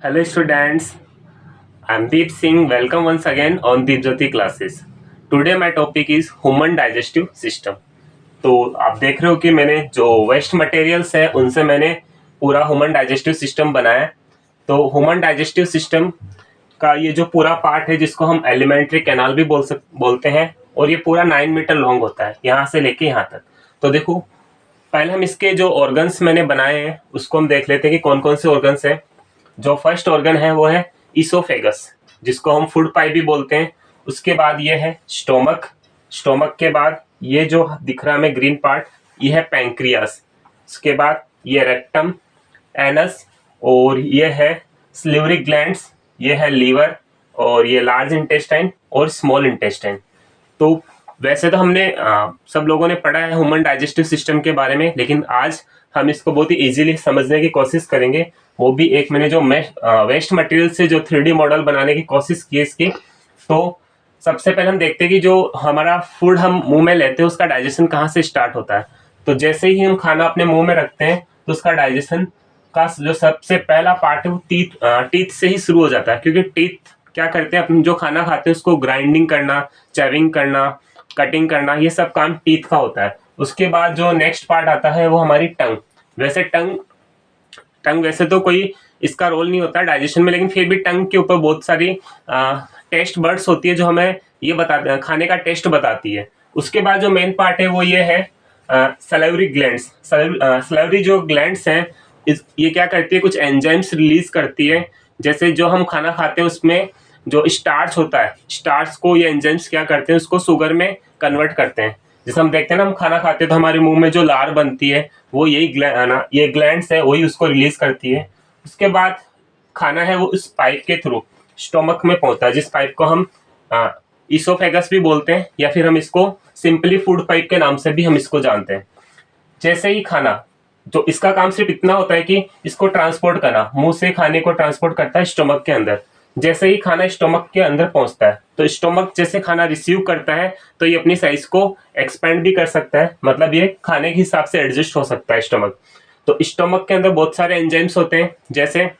Hello students, I'm Deep Singh. Welcome once again on Deep Jyoti classes. Today my topic is human digestive system. तो आप देख रहे हो कि मैंने जो वेस्ट मटेरियल्स है उनसे मैंने पूरा ह्यूमन डाइजेस्टिव सिस्टम बनाया है। तो ह्यूमन डाइजेस्टिव सिस्टम का ये जो पूरा पार्ट है जिसको हम एलिमेंट्री कैनाल भी बोलते हैं और ये पूरा 9 मीटर लॉन्ग होता है यहाँ से लेके यहाँ तक। तो देखो पहले हम इसके जो ऑर्गन्स मैंने बनाए हैं उसको हम देख लेते हैं कि कौन कौन से ऑर्गन्स हैं। जो फर्स्ट ऑर्गन है वो है इसोफेगस जिसको हम फूड पाइप भी बोलते हैं। उसके बाद ये है स्टोमक। स्टोमक के बाद ये जो दिख रहा है हमें ग्रीन पार्ट ये है पैंक्रियास। उसके बाद ये रेक्टम, एनस और ये है स्लिवरी ग्लैंड्स, ये है लीवर और ये लार्ज इंटेस्टाइन और स्मॉल इंटेस्टाइन। तो वैसे तो हमने सब लोगों ने पढ़ा है ह्यूमन डाइजेस्टिव सिस्टम के बारे में, लेकिन आज हम इसको बहुत ही इजीली समझने की कोशिश करेंगे। वो भी एक मैंने जो वेस्ट मटेरियल से जो 3D मॉडल बनाने की कोशिश की है इसकी। तो सबसे पहले हम देखते हैं कि जो हमारा फूड हम मुंह में लेते हैं उसका डाइजेशन कहाँ से स्टार्ट होता है। तो जैसे ही हम खाना अपने मुंह में रखते हैं तो उसका डाइजेशन का जो सबसे पहला पार्ट है वो टीथ से ही शुरू हो जाता है, क्योंकि टीथ क्या करते हैं, अपन जो खाना खाते हैं उसको ग्राइंडिंग करना, चैविंग करना, कटिंग करना, ये सब काम टीथ का होता है। उसके बाद जो नेक्स्ट पार्ट आता है वो हमारी टंग। वैसे टंग वैसे तो कोई इसका रोल नहीं होता डाइजेशन में, लेकिन फिर भी टंग के ऊपर बहुत सारी टेस्ट बर्ड्स होती है जो हमें ये बताते हैं, खाने का टेस्ट बताती है। उसके बाद जो मेन पार्ट है वो ये है सलाइवरी ग्लैंड्स। सलाइवरी जो ग्लैंड्स हैं ये क्या करती है, कुछ एंजाइम्स रिलीज करती है। जैसे जो हम खाना खाते हैं उसमें जो स्टार्च होता है, स्टार्च को ये एंजाइम्स क्या करते हैं, उसको शुगर में कन्वर्ट करते हैं। जैसे हम देखते हैं ना, हम खाना खाते हैं तो हमारे मुंह में जो लार बनती है वो ये ग्लैंड्स है वही उसको रिलीज करती है। उसके बाद खाना है वो उस पाइप के थ्रू स्टोमक में पहुंचता है, जिस पाइप को हम इसोफेगस भी बोलते हैं, या फिर हम इसको सिंपली फूड पाइप के नाम से भी हम इसको जानते हैं। जैसे ही खाना, तो इसका काम सिर्फ इतना होता है कि इसको ट्रांसपोर्ट करना, मुंह से खाने को ट्रांसपोर्ट करता है स्टोमक के अंदर। जैसे ही खाना स्टोमक के अंदर पहुंचता है तो स्टोमक जैसे खाना रिसीव करता है तो ये अपनी साइज को एक्सपेंड भी कर सकता है, मतलब ये खाने के हिसाब से एडजस्ट हो सकता है स्टोमक। तो स्टोमक के अंदर बहुत सारे एंजाइम्स होते हैं, जैसे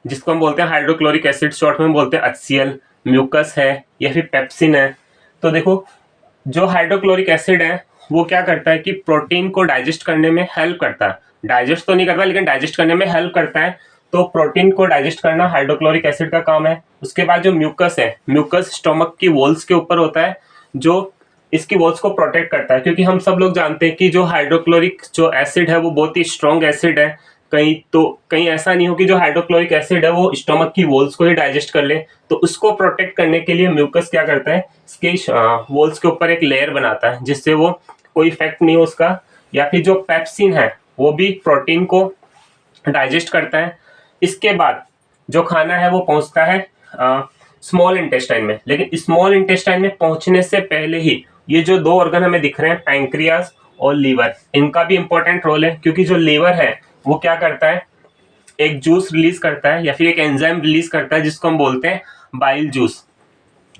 जिसको हम बोलते हैं हाइड्रोक्लोरिक एसिड, शॉर्ट में बोलते हैं HCl, म्यूकस है या फिर पेप्सिन है। तो देखो जो हाइड्रोक्लोरिक एसिड है वो क्या करता है कि प्रोटीन को डाइजेस्ट करने में हेल्प करता है। डाइजेस्ट तो नहीं करता लेकिन डाइजेस्ट करने में हेल्प करता है। तो प्रोटीन को डाइजेस्ट करना हाइड्रोक्लोरिक एसिड का काम है। उसके बाद जो म्यूकस है, म्यूकस स्टोमक की वॉल्स के ऊपर होता है जो इसकी वॉल्स को प्रोटेक्ट करता है, क्योंकि हम सब लोग जानते हैं कि जो हाइड्रोक्लोरिक जो एसिड है वो बहुत ही स्ट्रॉन्ग एसिड है। कहीं ऐसा नहीं हो कि जो हाइड्रोक्लोरिक एसिड है वो स्टोमक की वॉल्स को ही डाइजेस्ट कर ले। तो उसको प्रोटेक्ट करने के लिए म्यूकस क्या करता है, इसके वॉल्स के ऊपर एक लेयर बनाता है जिससे वो कोई इफेक्ट नहीं हो उसका। या फिर जो पेप्सिन है वो भी प्रोटीन को डाइजेस्ट करता है। इसके बाद जो खाना है वो पहुंचता है स्मॉल इंटेस्टाइन में, लेकिन स्मॉल इंटेस्टाइन में पहुंचने से पहले ही ये जो दो ऑर्गन हमें दिख रहे हैं, पैंक्रियास और लीवर, इनका भी इंपॉर्टेंट रोल है। क्योंकि जो लीवर है वो क्या करता है, एक जूस रिलीज करता है या फिर एक एंजाइम रिलीज करता है जिसको हम बोलते हैं बाइल जूस।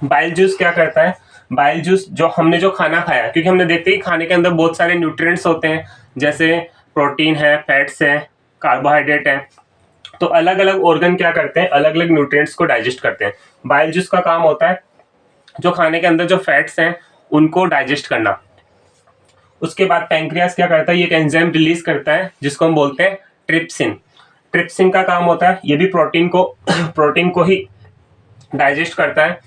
बाइल जूस क्या करता है, बाइल जूस जो हमने जो खाना खाया, क्योंकि हमने देखते हैं खाने के अंदर बहुत सारे न्यूट्रिएंट्स होते हैं, जैसे प्रोटीन है, फैट्स है, कार्बोहाइड्रेट है। तो अलग अलग ऑर्गन क्या करते हैं, अलग अलग न्यूट्रिएंट्स को डाइजेस्ट करते हैं। बाइल जूस का काम होता है जो खाने के अंदर जो फैट्स हैं उनको डाइजेस्ट करना। उसके बाद पैंक्रियास क्या करता है, ये एक एंजाइम रिलीज करता है जिसको हम बोलते हैं ट्रिप्सिन। ट्रिप्सिन का काम होता है ये भी प्रोटीन को ही डाइजेस्ट करता है,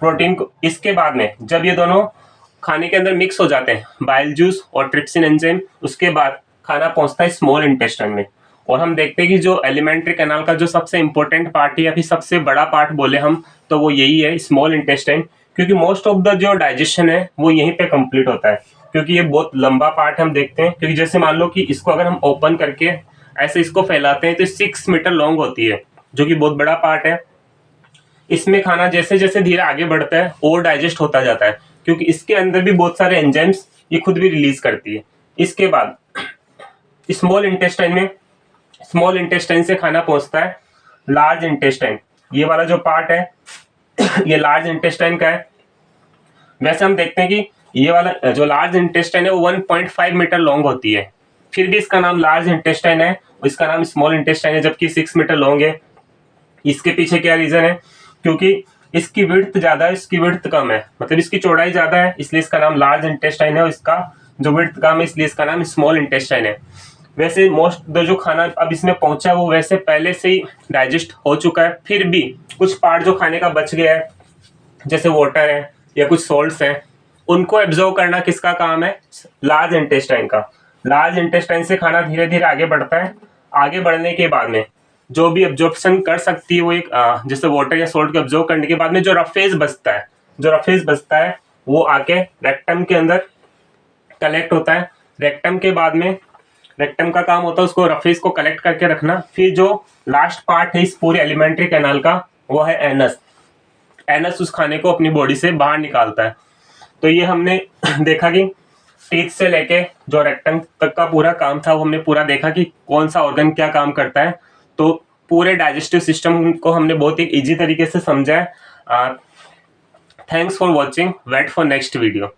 प्रोटीन को। इसके बाद में जब ये दोनों खाने के अंदर मिक्स हो जाते हैं, बाइल जूस और ट्रिप्सिन एंजाइम, उसके बाद खाना पहुंचता है स्मॉल इंटेस्टाइन में। और हम देखते हैं कि जो एलिमेंट्री कैनाल का जो सबसे इंपॉर्टेंट पार्ट है या फिर सबसे बड़ा पार्ट बोले हम तो वो यही है, स्मॉल इंटेस्टाइन। क्योंकि मोस्ट ऑफ द जो डाइजेशन है वो यहीं पे कंप्लीट होता है, क्योंकि ये बहुत लंबा पार्ट हम देखते हैं। क्योंकि जैसे मान लो कि इसको अगर हम ओपन करके ऐसे इसको फैलाते हैं तो 6 मीटर लॉन्ग होती है, जो कि बहुत बड़ा पार्ट है। इसमें खाना जैसे जैसे धीरे आगे बढ़ता है और डाइजेस्ट होता जाता है, क्योंकि इसके अंदर भी बहुत सारे एंजाइम्स ये खुद भी रिलीज करती है। इसके बाद स्मॉल इंटेस्टाइन से खाना पहुंचता है लार्ज इंटेस्टाइन। ये वाला जो पार्ट है ये लार्ज इंटेस्टाइन का है। वैसे हम देखते हैं कि ये वाला जो लार्ज इंटेस्टाइन है वो 1.5 मीटर लॉन्ग होती है, फिर भी इसका नाम लार्ज इंटेस्टाइन है, इसका नाम स्मॉल इंटेस्टाइन है, जबकि 6 मीटर लॉन्ग है। इसके पीछे क्या रीजन है, क्योंकि इसकी विड्थ ज्यादा है, इसकी विड्थ कम है, मतलब इसकी चौड़ाई ज्यादा है इसलिए इसका नाम लार्ज इंटेस्टाइन है, और इसका जो विड्थ कम है इसलिए इसका नाम स्मॉल इंटेस्टाइन है। वैसे मोस्ट जो खाना अब इसमें पहुंचा है वो वैसे पहले से ही डाइजेस्ट हो चुका है, फिर भी कुछ पार्ट जो खाने का बच गया है जैसे वाटर है या कुछ सॉल्ट्स हैं, उनको एब्जॉर्व करना किसका काम है, लार्ज इंटेस्टाइन का। लार्ज इंटेस्टाइन से खाना धीरे धीरे आगे बढ़ता है, आगे बढ़ने के बाद में जो भी एब्जॉर्प्शन कर सकती है वो एक जैसे वाटर या सॉल्ट को एब्जॉर्व करने के बाद में जो रफेज बचता है वो आके रेक्टम के अंदर कलेक्ट होता है। रेक्टम के बाद में रेक्टम का काम होता है उसको रफेज को कलेक्ट करके रखना। फिर जो लास्ट पार्ट है इस पूरे एलिमेंट्री कैनाल का वो है एनस। एनस उस खाने को अपनी बॉडी से बाहर निकालता है। तो ये हमने देखा कि टीथ से लेके जो रेक्टम तक का पूरा काम था वो हमने पूरा देखा कि कौन सा ऑर्गन क्या काम करता है। तो पूरे डाइजेस्टिव सिस्टम को हमने बहुत ही इजी तरीके से समझा है। Thanks for watching, wait for next video.